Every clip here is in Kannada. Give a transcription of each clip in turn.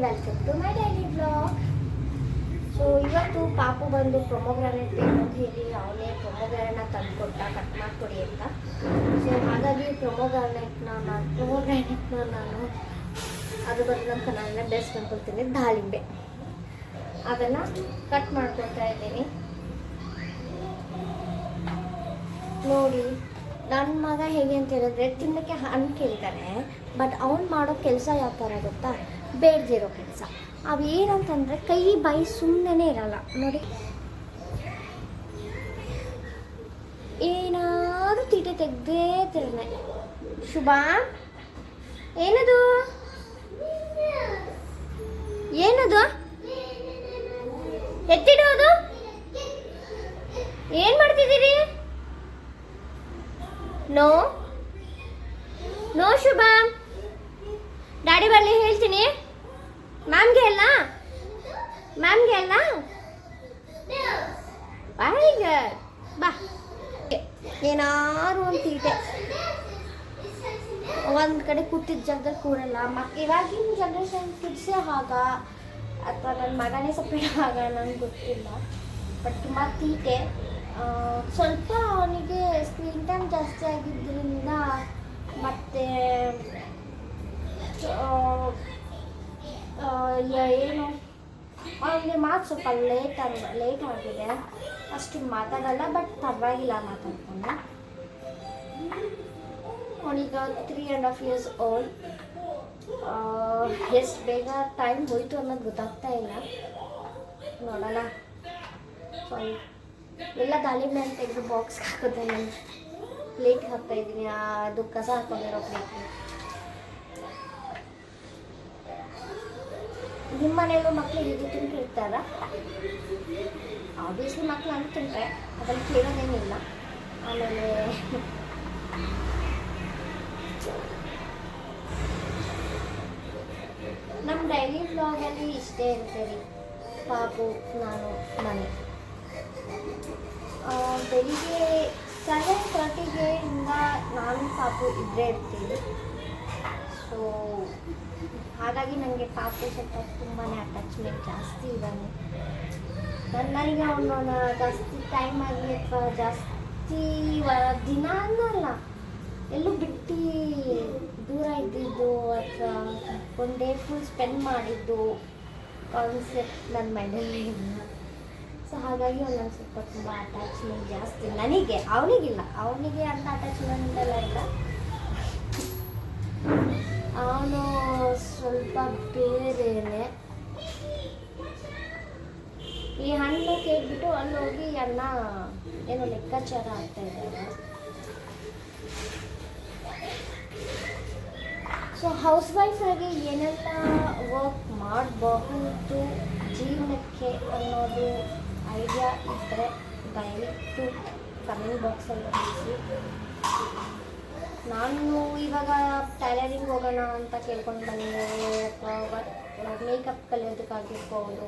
Welcome to my daily blog. So ಇವತ್ತು ಪಾಪು ಬಂದು ಪ್ರೊಮೋಗ್ರಾನೇಟ್ ಬೇಕು ಅಂತ ಹೇಳಿ ಅವನೇ ಪ್ರೊಮೋಗ್ರಾನೇಟ್ನ ತಂದುಕೊಟ್ಟ ಕಟ್ ಮಾಡಿಕೊಡಿ ಅಂತ. ಸೊ ಹಾಗಾಗಿ ಪ್ರೊಮೋಗ್ರಾನೇಟ್ನ ನಾನು ಅದು ಬಂದು ನಮ್ಮ ಕನ್ನಡ ಬೆಸ್ಟ್ ಅನ್ಕೊಳ್ತೀನಿ ದಾಳಿಂಬೆ, ಅದನ್ನು ಕಟ್ ಮಾಡ್ಕೊಳ್ತಾ ಇದ್ದೀನಿ. ನೋಡಿ ನನ್ನ ಮಗ ಹೇಗೆ ಅಂತ ಹೇಳಿದ್ರೆ ತಿನ್ನಕ್ಕೆ ಹಣ್ಣು ಕೇಳ್ತಾನೆ, ಬಟ್ ಅವ್ನು ಮಾಡೋ ಕೆಲಸ ಯಾವ ಥರ ಗೊತ್ತಾ, ಬೇಡದಿರೋ ಕೆಲಸ. ಅವೇನಂತಂದರೆ ಕೈ ಬಾಯಿ ಸುಮ್ಮನೆ ಇರಲ್ಲ. ನೋಡಿ ಏನಾದರೂ ತೀಟೆ ತೆಗ್ದೇ ತಿರ್ನೆ. ಶುಭ ಏನದು ಏನದು ಎತ್ತಿಡೋದು, ಏನು ಮಾಡ್ತಿದ್ದೀರಿ? ನೋ ನೋ ಶುಭ, ಡ್ಯಾಡಿ ಬರಲಿ ಹೇಳ್ತೀನಿ. ಮ್ಯಾಮ್ಗೆ ಅಲ್ಲ ವೆರಿ ಗುಡ್. ಬಾ, ಏನಾರು ಒಂದು ತೀಟೆ ಒಂದು ಕಡೆ ಕೂತಿದ್ದ ಜಾಗದಲ್ಲಿ ಕೂರಲ್ಲ. ಇವಾಗಿನ ಜನ್ರೇಷನ್ ಕಿಡ್ಸೇ ಆಗ ಅಥವಾ ನನ್ನ ಮಗನೇ ಸಪ್ರೇಟ್ ಆಗ ನಂಗೆ ಗೊತ್ತಿಲ್ಲ, ಬಟ್ ತುಂಬ ತೀಟೆ. ಸ್ವಲ್ಪ ಅವನಿಗೆ ಸ್ಕ್ರೀನ್ ಟೈಮ್ ಜಾಸ್ತಿ ಆಗಿದ್ದರಿಂದ ಮತ್ತು ಏನು ಅವನಿಗೆ ಮಾತು ಸ್ವಲ್ಪ ಲೇಟ್ ಆಗಿದೆ. ಅಷ್ಟು ಮಾತಾಡಲ್ಲ, ಬಟ್ ಪರವಾಗಿಲ್ಲ ಮಾತಾಡ್ಕೊಂಡು. ಅವನೀಗ 3.5 years ಓಲ್ಡ್. ಎಷ್ಟು ಬೇಗ ಟೈಮ್ ಹೋಯ್ತು ಅನ್ನೋದು ಗೊತ್ತಾಗ್ತಾ ಇಲ್ಲ. ನೋಡೋಣ. ಸಾರಿ, ಎಲ್ಲ ದಾಳಿಂಬೆ ಅಂತ ತೆಗೆದು ಬಾಕ್ಸ್ಗೆ ಹಾಕೋದೆ. ನಾನು ಪ್ಲೇಟ್ಗೆ ಹಾಕ್ತಾಯಿದ್ದೀನಿ, ಅದು ಕಸ ಹಾಕೊಂಡಿರೋ ಪ್ಲೇಟ್ಗೆ. ನಿಮ್ಮ ಮನೆಯಲ್ಲೂ ಮಕ್ಕಳಿಗೆ ಇದು ತಿಂತಿರ್ತಾರ? ಆಬ್ವಿಯಸ್ಲಿ ಮಕ್ಕಳು ಅಂತ ತಿಂತಾರೆ, ಅದನ್ನು ಕೇಳೋದೇನಿಲ್ಲ. ಆಮೇಲೆ ನಮ್ಮ ಡೈಲಿ ವ್ಲಾಗಲ್ಲಿ ಇಷ್ಟೇ ಇರ್ತೀವಿ, ಪಾಪು ನಾನು ಮನೆ. ಬೆಳಿಗ್ಗೆ 7:30 ಇಂದ ನಾನು ಪಾಪು ಇದ್ದೇ ಇರ್ತೀವಿ. ಸೊ ಹಾಗಾಗಿ ನನಗೆ ಪಾಪು ಸ್ವಲ್ಪ ತುಂಬಾ ಅಟ್ಯಾಚ್ಮೆಂಟ್ ಜಾಸ್ತಿ ಇದ್ದಾನೆ. ನನಗೆ ಅವನ ಜಾಸ್ತಿ ಟೈಮ್ ಆಗಲಿ ಅಥವಾ ಜಾಸ್ತಿ ದಿನ ಅನ್ನಲ್ಲ, ಎಲ್ಲೂ ಬಿಟ್ಟು ದೂರ ಇದ್ದಿದ್ದು ಅಥವಾ ಒಂದು ಡೇ ಫುಲ್ ಸ್ಪೆಂಡ್ ಮಾಡಿದ್ದು ಕಾನ್ಸೆಪ್ಟ್ ನನ್ನ ಮೈಂಡಲ್ಲಿ ಇಲ್ಲ. ಸೊ ಹಾಗಾಗಿ ಅವನಿಗೆ ಸ್ವಲ್ಪ ತುಂಬ ಅಟ್ಯಾಚ್ಮೆಂಟ್ ಜಾಸ್ತಿ ನನಗೆ. ಅವನಿಗಿಲ್ಲ, ಅವನಿಗೆ ಅಂತ ಅಟ್ಯಾಚ್ಮೆಂಟ್ ಎಲ್ಲ ಇಲ್ಲ. ಅವನು ಸ್ವಲ್ಪ ಬೇರೆನೆ. ಈ ಹಣ್ಣು ಕೇಳ್ಬಿಟ್ಟು ಅಲ್ಲಿ ಹೋಗಿ ಅಣ್ಣ ಏನೋ ಲೆಕ್ಕಾಚಾರ ಆಗ್ತಾ ಇದ್ದಾರೆ. ಸೊ ಹೌಸ್ ವೈಫ್ ಆಗಿ ಏನೆಲ್ಲ ವರ್ಕ್ ಮಾಡಬಹುದು ಜೀವನಕ್ಕೆ ಅನ್ನೋದು ಐಡಿಯಾ ಇದ್ದರೆ ದಯವಿಟ್ಟು ಕಮೆಂಟ್ ಬಾಕ್ಸಲ್ಲಿ ತಿಳಿಸಿ. ನಾನು ಇವಾಗ ಟೈಲರಿಂಗ್ ಹೋಗೋಣ ಅಂತ ಕೇಳ್ಕೊಂಡು ಬಂದೆ, ಅಥವಾ ಮೇಕಪ್ ಕಲಿಯೋದಕ್ಕಾಗಿರ್ಬೋದು,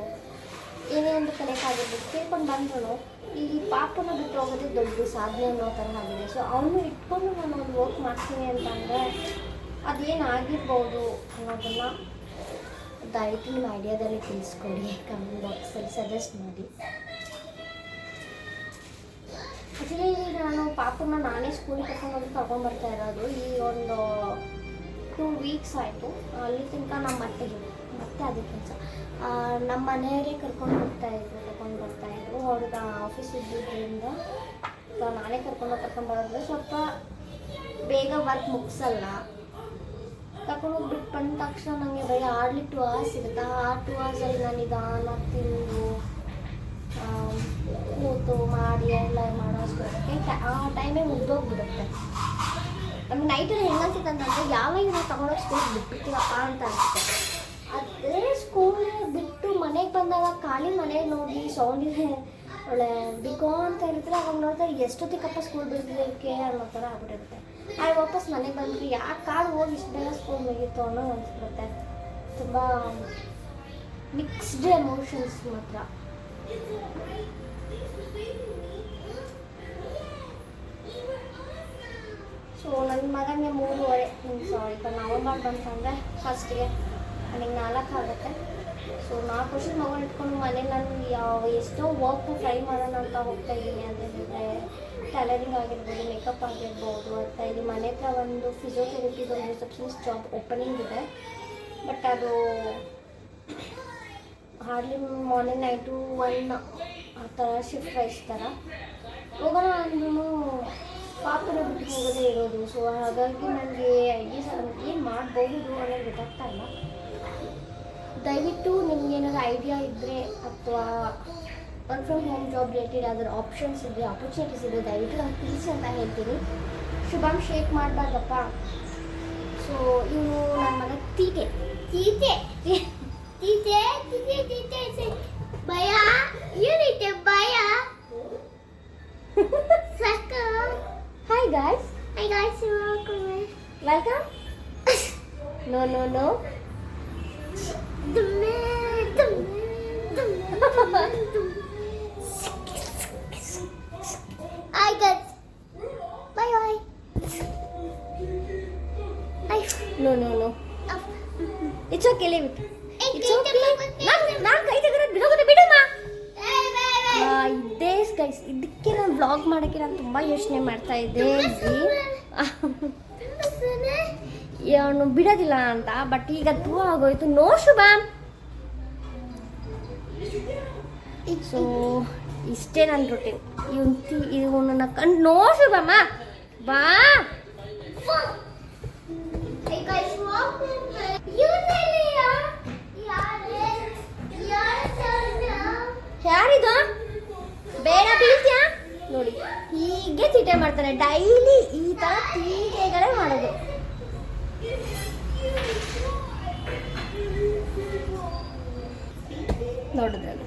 ಏನೇ ಒಂದು ಕಲಿಯೋಕ್ಕಾಗಿರ್ಬೋದು ಕೇಳ್ಕೊಂಡು ಬಂದ್ರು ಈ ಪಾಪನ ಬಿಟ್ಟು ಹೋಗೋದೇ ದೊಡ್ಡ ಸಾಧನೆ ಅನ್ನೋ ಥರ ಆಗಿದೆ. ಸೊ ಅವನು ಇಟ್ಕೊಂಡು ನಾನು ಒಂದು ವರ್ಕ್ ಮಾಡ್ತೀನಿ ಅಂತಂದರೆ ಅದೇನಾಗಿರ್ಬೋದು ಅನ್ನೋದನ್ನು ದಯವಿಟ್ಟು ನಿಮ್ಮ ಐಡಿಯಾದಲ್ಲಿ ತಿಳಿಸ್ಕೊಡಿ, ಕಮೆಂಟ್ ಬಾಕ್ಸಲ್ಲಿ ಸಜೆಸ್ಟ್ ಮಾಡಿ. ಆ್ಯಕ್ಚುಲಿ ನಾನು ಪಾಪನ ನಾನೇ ಸ್ಕೂಲಿಗೆ ಕರ್ಕೊಂಡ್ಬರ್ತಾ ಇರೋದು. ಈ ಒಂದು 2 weeks ಆಯಿತು. ಅಲ್ಲಿ ತನಕ ನಮ್ಮ ಮತ್ತೆ ಅದೇ ಕೆಲಸ. ನಮ್ಮ ಮನೆಯವರೇ ಕರ್ಕೊಂಡು ಬರ್ತಾಯಿದ್ರು. ಅವ್ರಿಗೆ ಆಫೀಸ್ ಇದ್ದಿದ್ದರಿಂದ ನಾನೇ ಕರ್ಕೊಂಡ್ಬರೋದ್ರೆ ಸ್ವಲ್ಪ ಬೇಗ ವರ್ಕ್ ಮುಗಿಸಲ್ಲ. ಕರ್ಕೊಂಡೋಗಿ ಬಿಟ್ಟು ಬಂದ ತಕ್ಷಣ ನನಗೆ ಬರೀ ಆಡ್ಲಿಕ್ಕೆ 2 hours ಸಿಗುತ್ತೆ. ಆ 2 hoursಲ್ಲಿ ನಾನು ನಿಧಾನ ತಿಂದು ಕೂತು ಮಾಡಿ ಎಲ್ಲ ಮಾಡೋಷ್ಟಕ್ಕೆ ಆ ಟೈಮೇ ಮುಗ್ದೋಗ್ಬಿಡುತ್ತೆ. ನಮ್ಗೆ ನೈಟಲ್ಲಿ ಹೆಂಗನ್ಸುತ್ತೆ ಅಂತಂದರೆ ಯಾವಾಗ ನಾವು ತೊಗೊಂಡೋಗಿ ಸ್ಕೂಲಿಗೆ ಬಿಟ್ಬಿಡ್ತೀವಪ್ಪ ಅಂತ ಅನಿಸುತ್ತೆ. ಅದೇ ಸ್ಕೂಲ್ ಬಿಟ್ಟು ಮನೆಗೆ ಬಂದಾಗ ಖಾಲಿ ಮನೆಗೆ ನೋಡಿ ಸೌಂಡ್ ಇದೆ ಒಳ್ಳೆ ಬಿಕೋ ಅಂತ ಇರ್ತಾರೆ. ಅವಾಗ ನೋಡಿದ್ರೆ ಎಷ್ಟೊತ್ತಿಗಪ್ಪ ಸ್ಕೂಲ್ ಬಿಡಲಿಕ್ಕೆ ಅನ್ನೋ ಥರ ಆಗ್ಬಿಟ್ಟಿರುತ್ತೆ. ಆಗ ವಾಪಸ್ ಮನೆಗೆ ಬಂದ್ರಿ ಯಾಕೆ ಕಾಡು ಹೋಗಿ ಇಷ್ಟು ಬೇಗ ಸ್ಕೂಲ್ ಮುಗೀತು ಅನ್ನೋ ಅನಿಸ್ಬಿಡುತ್ತೆ. ತುಂಬ ಮಿಕ್ಸ್ಡ್ ಎಮೋಷನ್ಸ್ ಮಾತ್ರ. ಸೊ ನನ್ನ ಮಗನಿಗೆ 3:30 ಸಾರಿ ನವಂಬರ್ ಬಂತಂದರೆ ಫಸ್ಟಿಗೆ ನನಗೆ 4 ಆಗುತ್ತೆ. ಸೊ 4 ವರ್ಷದ ಮಗನ ಇಟ್ಕೊಂಡು ಮನೇಲಿ ನಾನು ಎಷ್ಟೋ ವರ್ಕ್ನ ಟ್ರೈ ಮಾಡೋಣ ಅಂತ ಹೋಗ್ತಾ ಇದ್ದೀನಿ. ಅಂತ ಹೇಳಿದ್ರೆ ಟೈಲರಿಂಗ್ ಆಗಿರ್ಬೋದು, ಮೇಕಪ್ ಆಗಿರ್ಬೋದು ಅಂತ. ಇಲ್ಲಿ ಮನೆ ಹತ್ರ ಒಂದು ಫಿಸಿಯೋಥೆರಪಿದು ಒಂದು ರಿಸೆಪ್ಷನಿಸ್ಟ್ ಜಾಬ್ ಓಪನಿಂಗ್ ಇದೆ. ಬಟ್ ಅದು ಹಾರ್ಡ್ಲಿ ಮಾರ್ನಿಂಗ್ 9 to 1 ಆ ಥರ ಶಿಫ್ಟ್ ವೈಸ್ ಥರ ಹೋಗೋಣ ಅಂದ್ರೂ ಪಾಪನ ಬಿಟ್ಟು ಹೋಗೋದೇ ಇರೋದು. ಸೊ ಹಾಗಾಗಿ ನನಗೆ ಐಡಿಯಾಸ್ ಏನು ಮಾಡ್ಬೋದು ಅನ್ನೋದು ಗೊತ್ತಾಗ್ತಾ ಇಲ್ಲ. ದಯವಿಟ್ಟು ನಿಮ್ಗೆ ಏನಾದ್ರು ಐಡಿಯಾ ಇದ್ದರೆ ಅಥವಾ work from home job related ಯಾವ್ದಾದ್ರು ಆಪ್ಷನ್ಸ್ ಇದ್ದರೆ, ಆಪರ್ಚುನಿಟೀಸ್ ಇದ್ದರೆ ದಯವಿಟ್ಟು ನಾನು ತಿಳಿಸಿ ಅಂತ ಹೇಳ್ತೀನಿ. ಶುಭಮ್ ಶೇಕ್ ಮಾಡಬಾರ್ದಪ್ಪ. ಸೊ ಇವನು ನನ್ನ ಮಗ ತೀಟೆ ತೀಟೆ ತೀಟೆ ತೀಟೆ ತೀಟೆ ಭಯ ಯೂನಿಟ್ ಭಯ. Hi guys. Hi guys, welcome. No. Hi guys. Bye. No. It's okay, leave it. It's okay. ನಾನು ಕೈ ತೆಗೆದ್ರೆ ಬಿಡೋದು ಬಿಡಮ್ಮ. ಇದೇ ಗೈಸ್, ಇದಕ್ಕೆ ನಾನು ವ್ಲಾಗ್ ಮಾಡೋಕ್ಕೆ ನಾನು ತುಂಬ ಯೋಚನೆ ಮಾಡ್ತಾ ಇದ್ದೆ. ಅವನು ಬಿಡೋದಿಲ್ಲ ಅಂತ. ಬಟ್ ಈಗ ದೂರ ಆಗೋಯ್ತು. ನೋ ಶುಭಮ್. ಸೊ ಇಷ್ಟೇ ನನ್ನ ರೂಟೀನ್. ಇವನನ್ನ ಕಂಡು ನೋ ಶುಭಮ್ಮ ಬಾ. ಯಾರಿದು ಬೇಡ ಬೀಳ್ತೀಯಾ ನೋಡಿ. ಹೀಗೆ ತೀಟೆ ಮಾಡ್ತಾನೆ ಡೈಲಿ. ಈ ಥರ ತೀಟೆಗಳೇ ಮಾಡೋದು. ನೋಡಿದ್ರಲ್ಲ,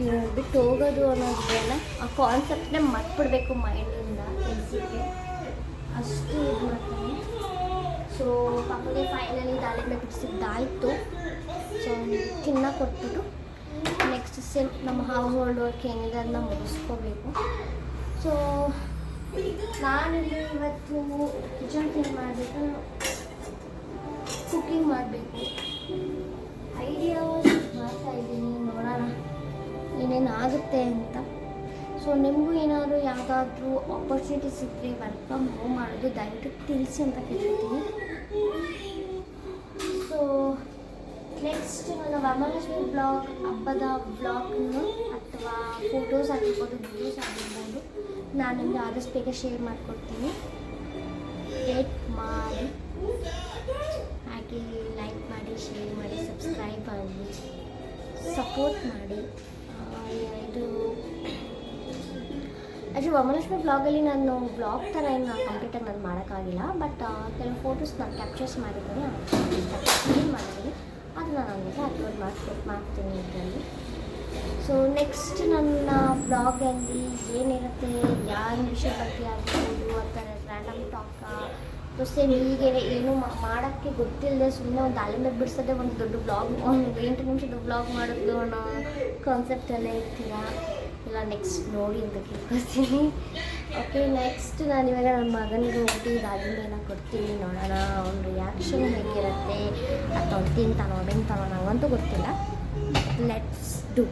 ಇವ್ನು ಬಿಟ್ಟು ಹೋಗೋದು ಅನ್ನೋದ್ರಲ್ಲ ಆ ಕಾನ್ಸೆಪ್ಟ್ನೇ ಮರ್ತ್ಬಿಡ್ಬೇಕು ಮೈಂಡಿಂದ. ಕೆಲ್ಸಕ್ಕೆ ಅಷ್ಟು ಇದು ಮಾಡ್ತಾನೆ. ಸೊ ಪಾಪಗೆ ಫೈನಲಿ ದಾಳಿಂಬೆ ಬಿಡಿಸಿದ್ದಾಯಿತು. ಸೊ ತಿನ್ನ ಕೊಟ್ಬಿಟ್ಟು ನೆಕ್ಸ್ಟ್ ಸೆಮ್ ನಮ್ಮ ಹೌಸ್ ಹೋಲ್ಡ್ ವರ್ಕ್ ಏನಿದೆ ಅದನ್ನ ಮುಗಿಸ್ಕೋಬೇಕು. ಸೊ ನಾನಿಲ್ಲಿ ಇವತ್ತು ಕಿಚನ್ ಕ್ಲೀನ್ ಮಾಡಿಬಿಟ್ಟು ಕುಕಿಂಗ್ ಮಾಡಬೇಕು. ಐಡಿಯಾಸ್ ಮಾಡ್ತಾ ಇದ್ದೀನಿ, ನೋಡೋಣ ಏನೇನಾಗುತ್ತೆ ಅಂತ. ಸೊ ನಿಮಗೂ ಏನಾದರೂ ಯಾವುದಾದ್ರೂ ಆಪರ್ಚುನಿಟೀಸ್ ಇದ್ದರೆ ವರ್ಕ್ ಫ್ರಮ್ ಹೋಮ್ ಮಾಡೋದು ದಯವಿಟ್ಟು ತಿಳಿಸಿ ಅಂತ ಕೇಳ್ತೀನಿ. ಸೊ ನೆಕ್ಸ್ಟ್ ನನ್ನ ವರಮಹಾಲಕ್ಷ್ಮಿ ಬ್ಲಾಗ್, ಹಬ್ಬದ ಬ್ಲಾಗ್ನು ಅಥವಾ ಫೋಟೋಸ್ ಆಗಿರ್ಬೋದು, ವಿಡಿಯೋಸ್ ಆಗಿರ್ಬೋದು ನಾನು ನಿಮಗೆ ಆದಷ್ಟು ಬೇಗ ಶೇರ್ ಮಾಡಿಕೊಡ್ತೀನಿ. ವೇಟ್ ಮಾಡಿ, ಹಾಗೆ ಲೈಕ್ ಮಾಡಿ, ಶೇರ್ ಮಾಡಿ, ಸಬ್ಸ್ಕ್ರೈಬ್ ಮಾಡಿ, ಸಪೋರ್ಟ್ ಮಾಡಿ. ಇದು ಆ್ಯಕ್ಚುಲಿ ವರಮಹಾಲಕ್ಷ್ಮಿ ಬ್ಲಾಗಲ್ಲಿ ನಾನು ಬ್ಲಾಗ್ ಥರ ಏನು ಕಂಪ್ಲೀಟಾಗಿ ನಾನು ಮಾಡೋಕ್ಕಾಗಿಲ್ಲ. ಬಟ್ ಕೆಲವು ಫೋಟೋಸ್ ನಾನು ಕ್ಯಾಪ್ಚರ್ಸ್ ಮಾಡಿದ್ದೀನಿ, ಕ್ಲೀನ್ ಮಾಡಿದ್ದೀನಿ. ಅದನ್ನು ನಾನು ಅಪ್ಲೋಡ್ ಮಾಡ್ತೀನಿ ಇದರಲ್ಲಿ. ಸೊ ನೆಕ್ಸ್ಟ್ ನನ್ನ ಬ್ಲಾಗಲ್ಲಿ ಏನಿರುತ್ತೆ, ಯಾವ ವಿಷಯ ಬಗ್ಗೆ ಆಗಿರ್ಬೋದು, ಆ ಥರ ರ್ಯಾಂಡಮ್ ಟಾಕ ಸೇಮ್ ಹೀಗೇನೆ ಏನು ಮಾಡೋಕ್ಕೆ ಗೊತ್ತಿಲ್ಲದೆ ಸುಮ್ಮನೆ ಒಂದು ದಾಳಿಂಬೆ ಬಿಡಿಸೋದೇ ಒಂದು ದೊಡ್ಡ ಬ್ಲಾಗ್, ಒಂದು 8 ನಿಮಿಷದ ಬ್ಲಾಗ್ ಮಾಡೋದು ಅನ್ನೋ ಕಾನ್ಸೆಪ್ಟಲ್ಲೇ ಇರ್ತೀರಾ. ಇಲ್ಲ ನೆಕ್ಸ್ಟ್ ನೋಡಿ ಅಂತ ಕೇಳ್ಕೊತೀನಿ. ಓಕೆ, ನೆಕ್ಸ್ಟ್ ನಾನು ಇವಾಗ ನನ್ನ ಮಗನಿಗೆ ಹೋಗಿ ದಾಳಿಂಬೆನ ಕೊಡ್ತೀನಿ. ನೋಡೋಣ ಅವ್ನ ರಿಯಾಕ್ಷನ್ ಹೇಗಿರುತ್ತೆ, ಅಥವಾ ಅವ್ನು ತಿಂತಾನೋ ನಂಗಂತೂ ಗೊತ್ತಿಲ್ಲ. Let's do.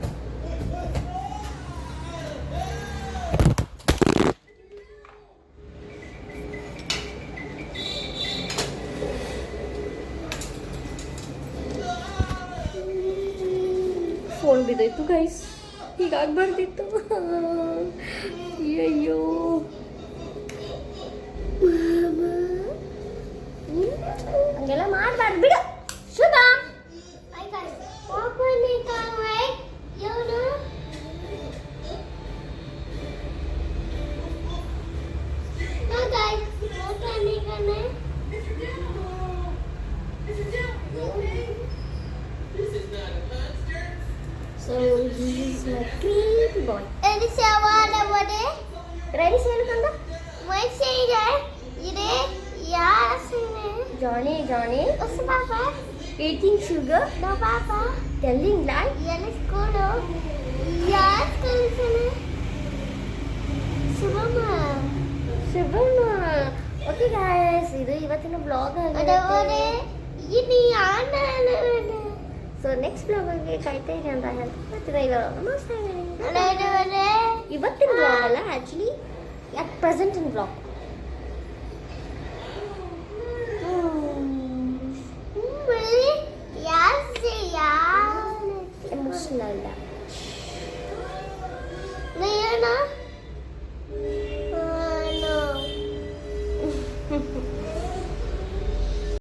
ಫೋನ್ ಬಿದ್ದೋಯ್ತು ಗೈಸ್, ಹೀಗಾಗಬಾರ್ದಿತ್ತು. ಅಯ್ಯೋ ಹಂಗೆಲ್ಲ ಮಾಡಬಾರ್ದು ಬಿಡು. ಶುಭ So this is my creepy boy. Ready Sayana kanda? My sailor. Ide Yasine. Johnny. What's Papa? Eating sugar? No Papa. Telling lie? Yes, Kodo. Yes, Kalsane. Shubhama. Okay guys, ಇದು ಇವತ್ತಿನ ಬ್ಲಾಗ್ ಅದವರೆ ಇದು ಯಾನ ಸೊ ನೆಕ್ಸ್ಟ್ ಬ್ಲಾಗ್ಗೆ ಕಾಯ್ತಾ ಇರಿ ಅಂತ ಹೇಳ್ತಾ ಇಲ್ಲ ನಮಸ್ತೆ. ಇವತ್ತಿನ ಬ್ಲಾಗ್ ಅಲ್ಲ ಆ್ಯಕ್ಚುಲಿ ಪ್ರೆಸೆಂಟ್ ಇನ್ ಬ್ಲಾಗ್